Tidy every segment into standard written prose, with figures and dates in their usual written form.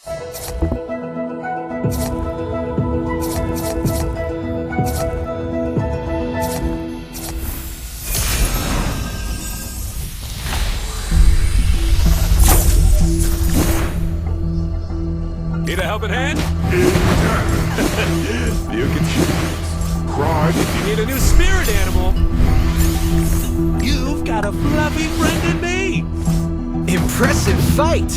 Need a helping hand? You can choose. Cry if you need a new spirit animal. You've got a fluffy friend in me. Impressive fight!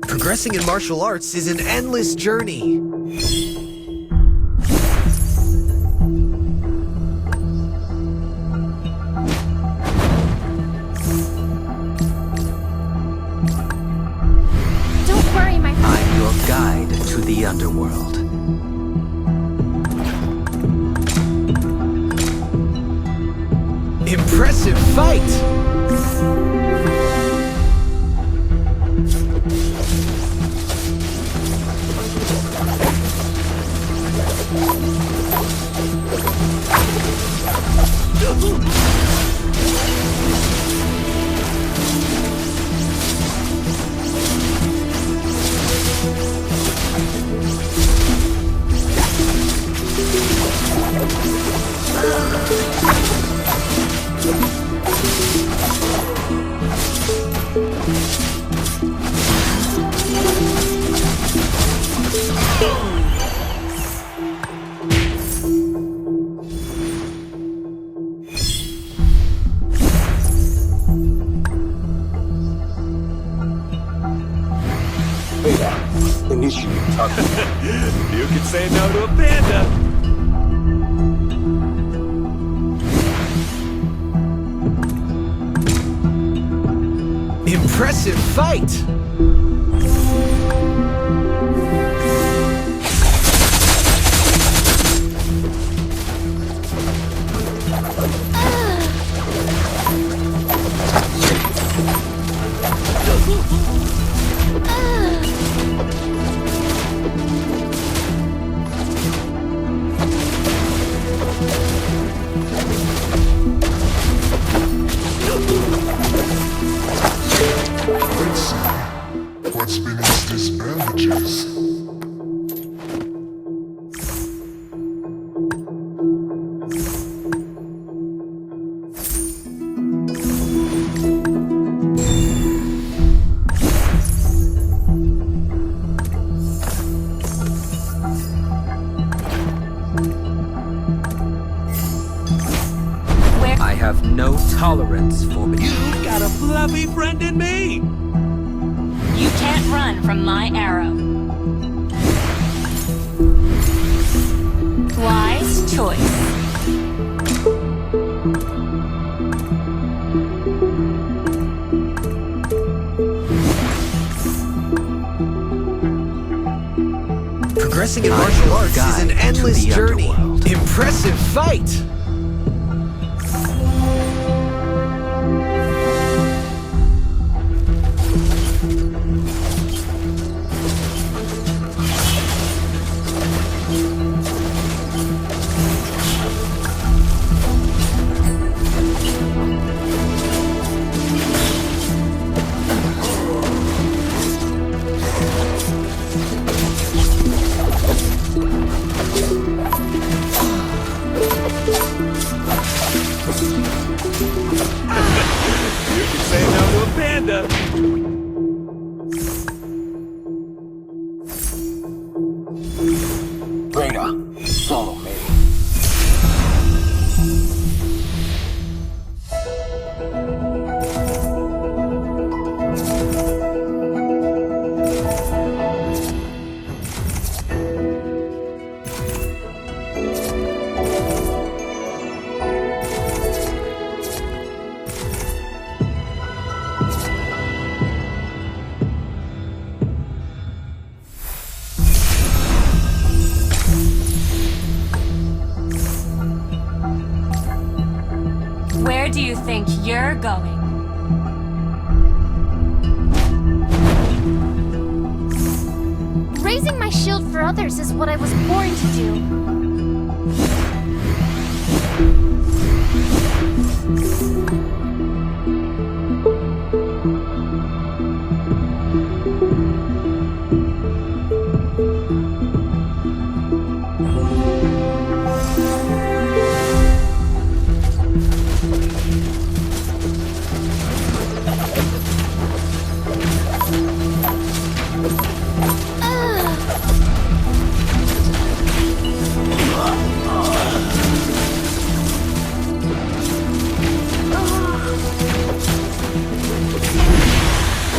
Progressing in martial arts is an endless journey. Don't worry, my friend. I'm your guide to the underworld. Impressive fight! You can say no to a panda. Impressive fight! What's beneath these bandages? I have no tolerance for You've got a fluffy friend in me. You can't run from my arrow. Wise choice. Progressing in martial arts is an endless journey. Impressive fight! You can say no to a panda. Reyna, follow me. think you're going? Raising my shield for others is what I was born to do.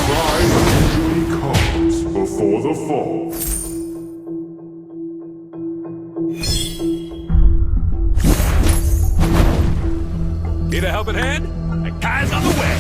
Pride usually comes before the fall. Need a helping hand? A guy's on the way.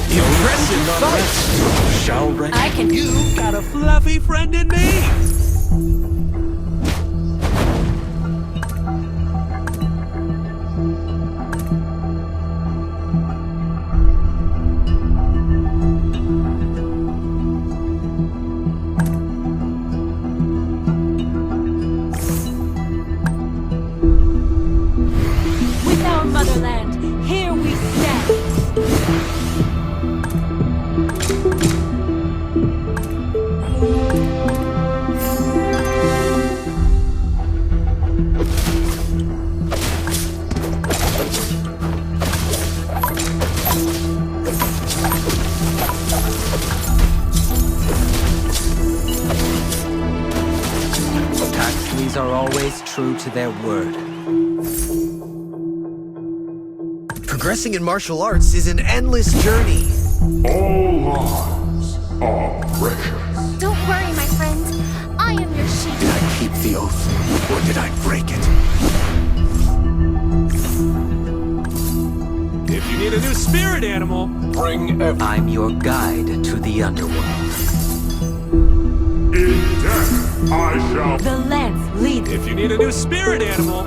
Impressive fight! Shall reckon I can. you got a fluffy friend in me. With our motherland, here we stand. Taxleys are always true to their word. Progressing in martial arts is an endless journey. All lives are precious. Don't worry, my friend. I am your shield. Did I keep the oath, or did I break it? If you need a new spirit animal, Bring every I'm your guide to the underworld. In death, I shall. The lance leads. if you need a new spirit animal,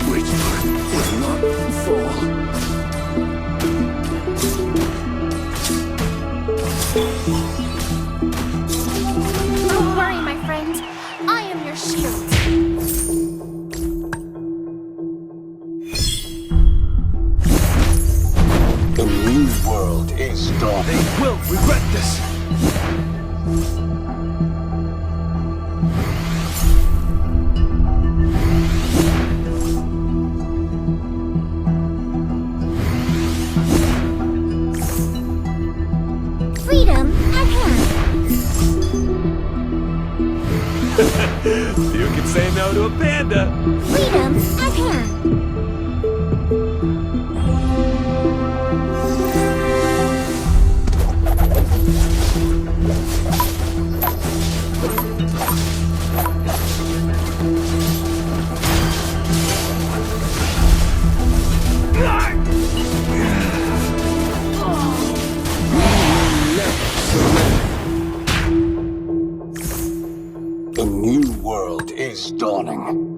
Which one will not fall? Don't worry, my friend. I am your shield. the new world is dawning. They will regret this. Freedom at hand. you can say no to a panda. Freedom at hand. A new world is dawning.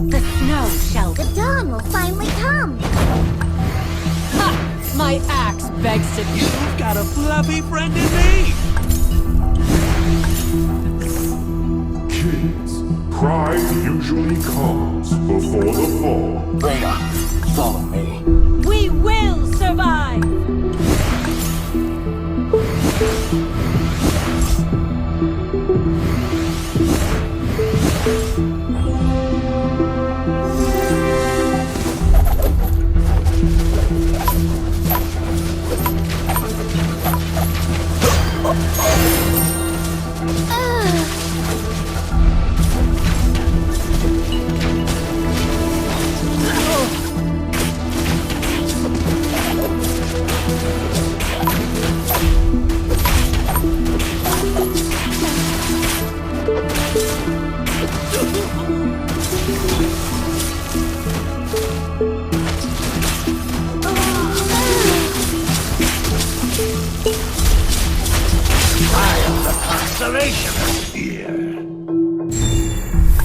The snow shall... The dawn will finally come. Ha! My axe begs to... You've got a fluffy friend in me! Kids, pride usually comes before the fall. Rita, follow me. We will survive!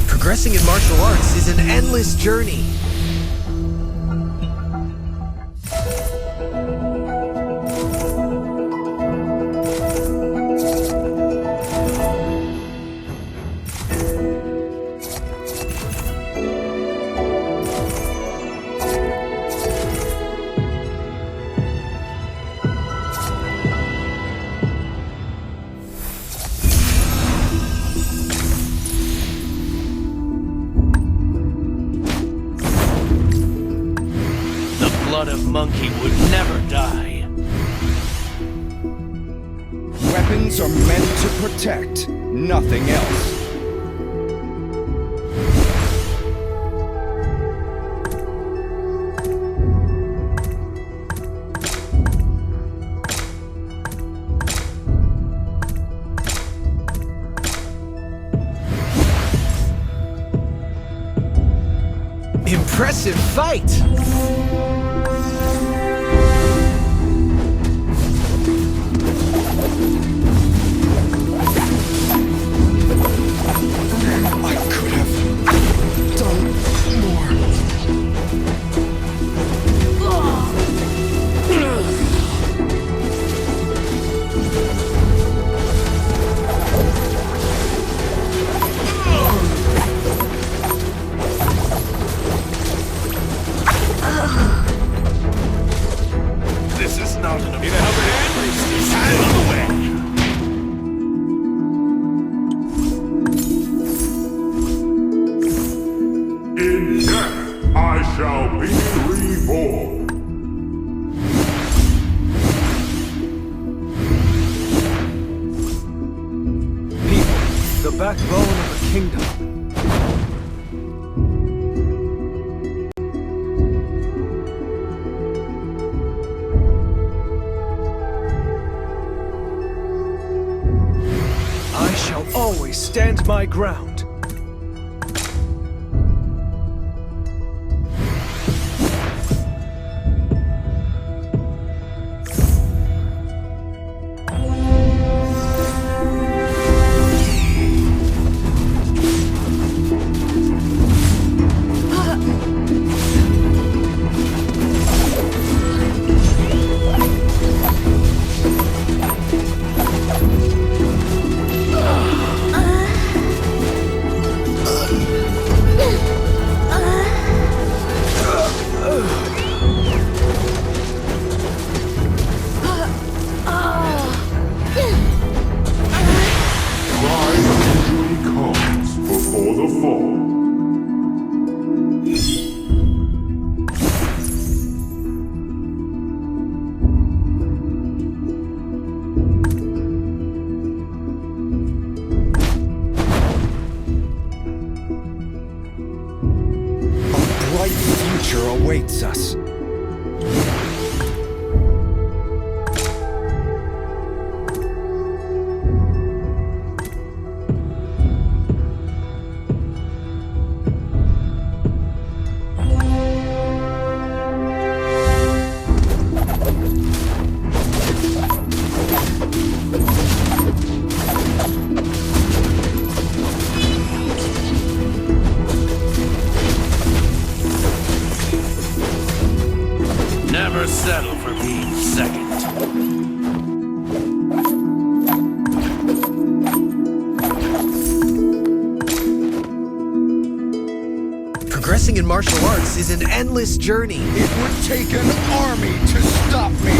Progressing in martial arts is an endless journey. Blood of monkey would never die. Weapons are meant to protect, nothing else. Impressive fight! I could have done more. This is not an... Need a helping hand? Out of the way! In death, I shall be reborn. People, the backbone of a kingdom. I shall always stand my ground. Pride usually comes before the fall. A bright future awaits us. Progressing in martial arts is an endless journey. It would take an army to stop me.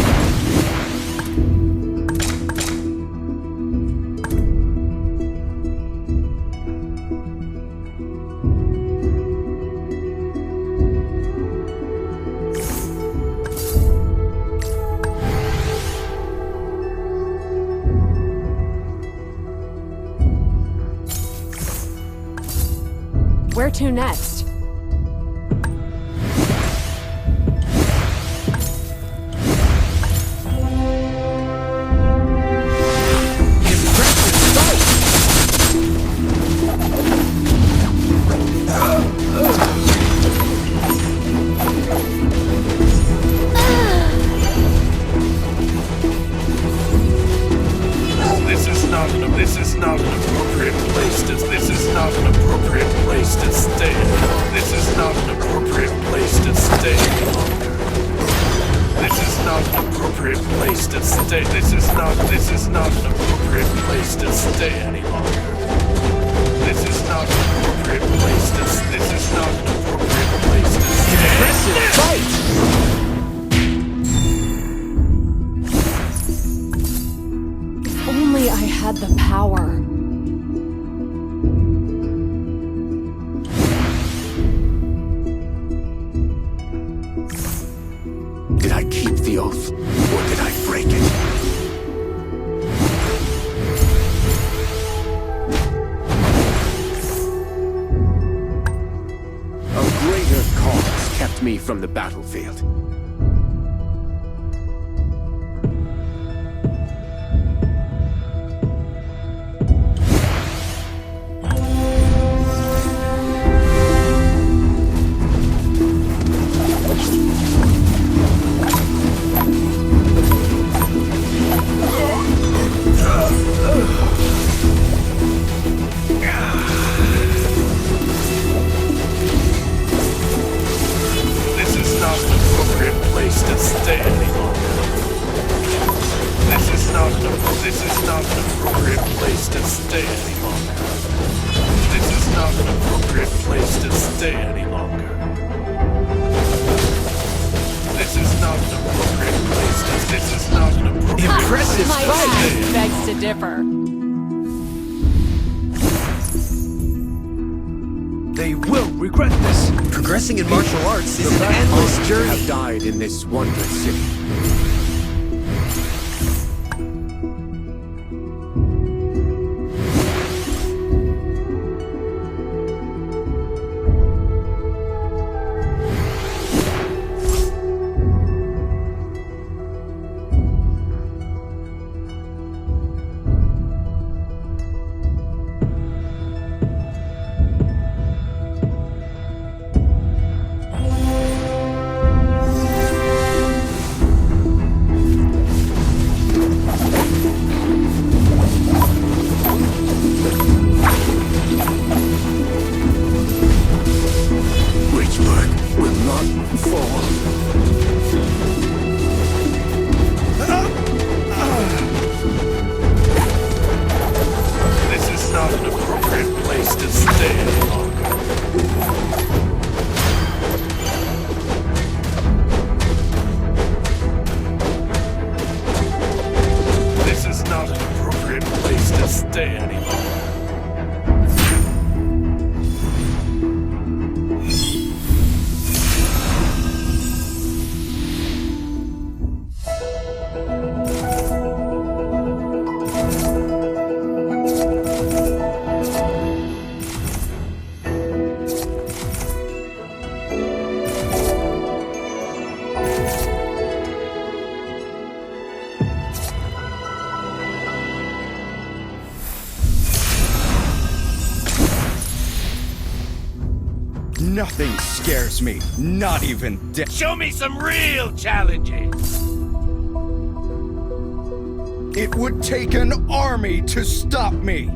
Where to next? This is not an appropriate place to stay. This is not an appropriate place to stay. This is not an appropriate place to stay any longer. This is not an appropriate place to stay. This is not an appropriate place to stay any longer. This is not an appropriate place to this is not an appropriate place to stay. Impressive fight! Only I had the power. Did I keep the oath, or did I break it? A greater cause kept me from the battlefield. They will regret this. Progressing in martial arts is an endless journey. Have died in this wondrous city. Nothing scares me, not even death. Show me some real challenges! It would take an army to stop me.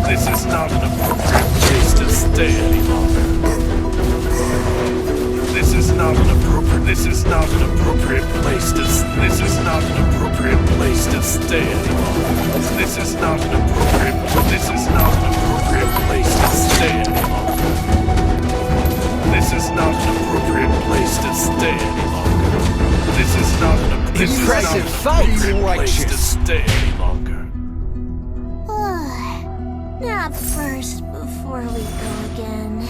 This is not an appropriate place to stay any longer. This is not an appropriate. This is not an appropriate place to. This is not an appropriate place to stay any longer. This is not an appropriate. This is not an appropriate place to stay any longer. This is not an appropriate place to stay any longer. This is not an. This Impressive is not fight, an appropriate place to righteous. stay any longer. Nap first before we go again.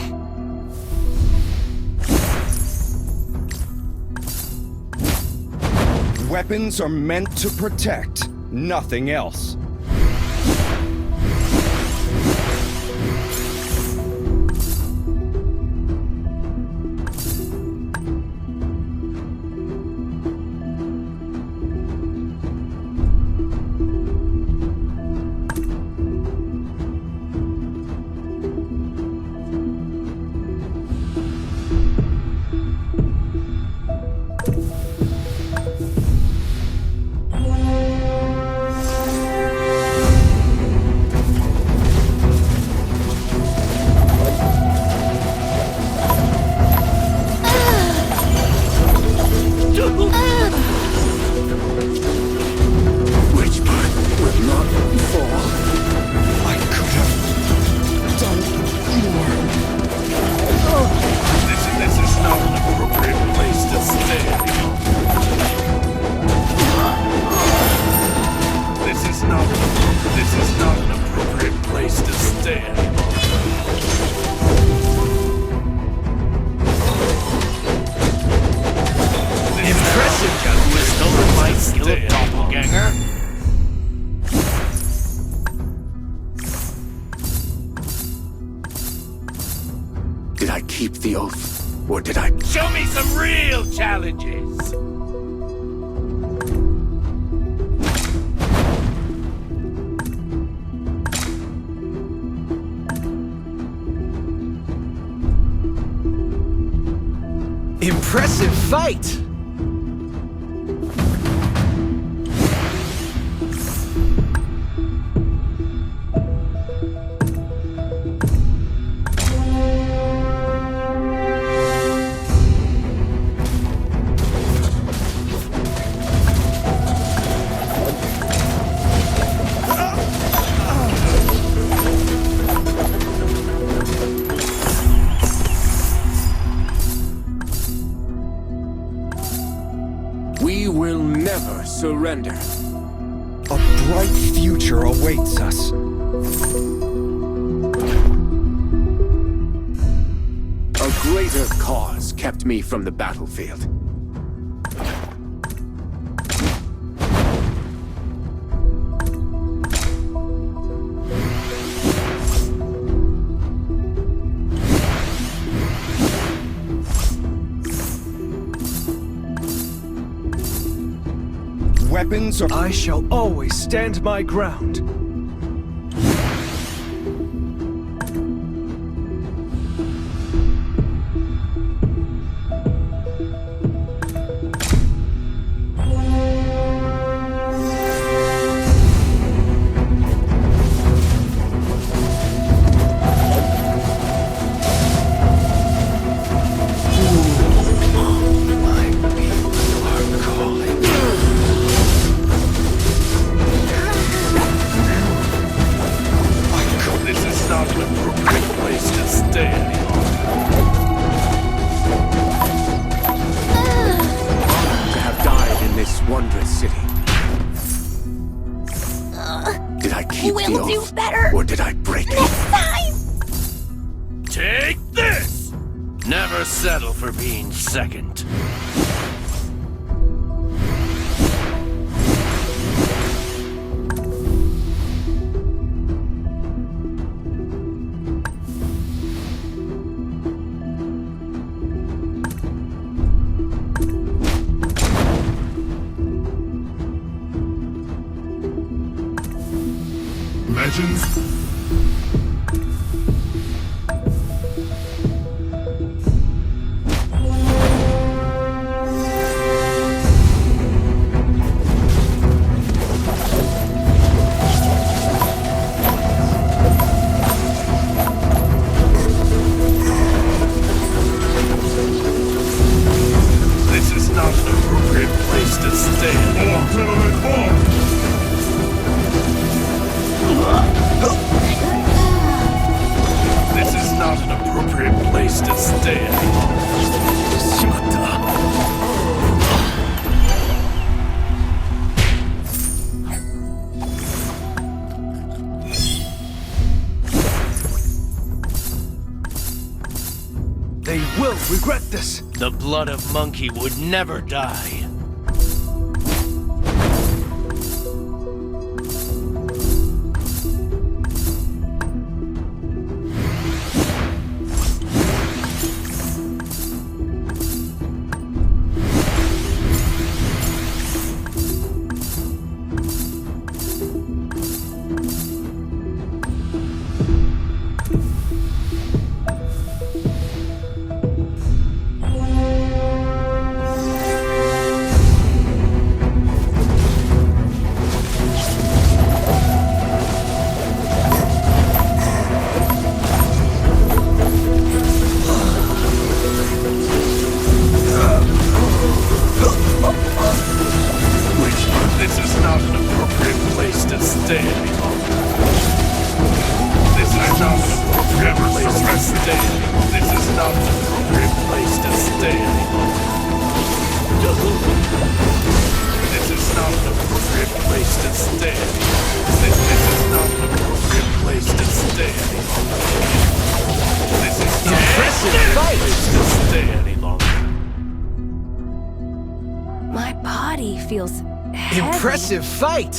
Weapons are meant to protect, nothing else. Which part will not fall? I could have done more. This is not an appropriate place to stay any longer. This is not an appropriate place to stay any longer. Impressive. Who has stolen my skilled doppelganger? Did I keep the oath? Or did I... Show me some real challenges! Impressive fight. We will never surrender. A bright future awaits us. A greater cause kept me from the battlefield. Weapons are... I shall always stand my ground. This is not an appropriate place to stay any longer. To have died in this wondrous city. Did I keep the We'll do oath? better Or did I break it? next time! Take this! Never settle for being second. Legends regret this. The blood of monkey would never die. This is not an appropriate place to stay any longer. This is not an appropriate place to stay. This is not an appropriate place to stay any longer. This is not an appropriate place to stay any longer. This is not an appropriate place to stay any longer. This is not an appropriate place to stay any longer. My body feels heavy. Impressive fight!